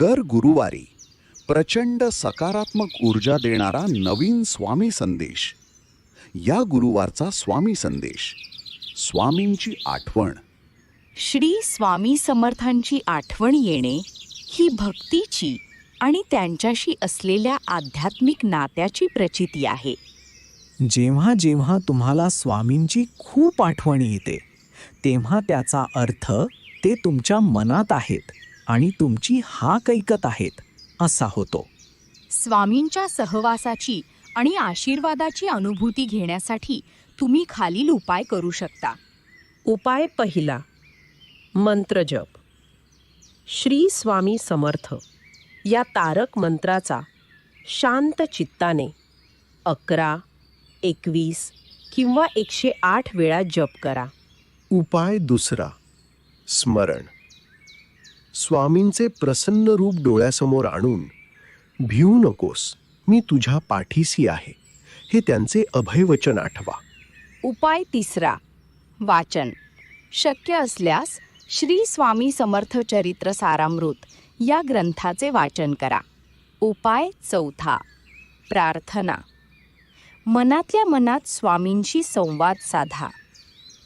दर गुरुवारी प्रचंड सकारात्मक ऊर्जा देणारा नवीन स्वामी संदेश. या गुरुवारचा स्वामी संदेश, स्वामींची आठवण. श्री स्वामी समर्थांची आठवण येणे ही भक्तीची आणि त्यांच्याशी असलेल्या आध्यात्मिक नात्याची प्रचिती आहे. जेव्हा जेव्हा तुम्हाला स्वामींची खूप आठवण येते तेव्हा त्याचा अर्थ ते तुमच्या मनात आहेत आणि तुमची हाक ऐकत आहेत असा होतो. स्वामींच्या सहवासाची आणि आशीर्वादाची अनुभूती घेण्यासाठी तुम्ही खालील उपाय करू शकता. उपाय पहिला, मंत्रजप. श्री स्वामी समर्थ या तारक मंत्राचा शांत चित्ताने 11, 21 किंवा 108 वेळा जप करा. उपाय दुसरा, स्मरण. स्वामींचे प्रसन्न रूप डोळ्यासमोर आणून भिवू नकोस, मी तुझ्या पाठीशी आहे, हे त्यांचे अभयवचन आठवा. उपाय तिसरा, वाचन. शक्य असल्यास श्री स्वामी समर्थ चरित्र सारामृत या ग्रंथाचे वाचन करा. उपाय चौथा, प्रार्थना. मनातल्या मनात स्वामींशी संवाद साधा.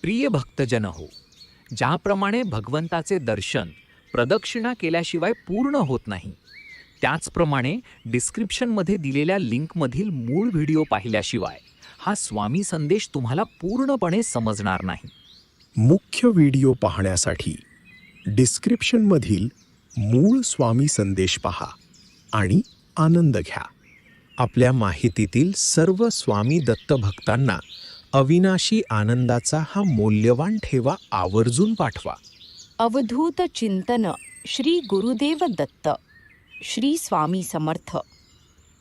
प्रिय भक्तजन हो, ज्याप्रमाणे भगवंताचे दर्शन प्रदक्षिणा केल्याशिवाय पूर्ण होत नाही, त्याचप्रमाणे डिस्क्रिप्शनमध्ये दिलेल्या लिंकमधील मूळ व्हिडिओ पाहिल्याशिवाय हा स्वामी संदेश तुम्हाला पूर्णपणे समजणार नाही. मुख्य व्हिडिओ पाहण्यासाठी डिस्क्रिप्शनमधील मूळ स्वामी संदेश पहा आणि आनंद घ्या. आपल्या माहितीतील सर्व स्वामी दत्त भक्तांना अविनाशी आनंदाचा हा मौल्यवान ठेवा आवर्जून पाठवा. अवधूत चिंतन श्री गुरुदेव दत्त. श्री स्वामी समर्थ.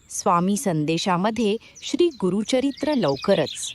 स्वामी संदेशामध्ये श्री गुरुचरित्र लवकरच.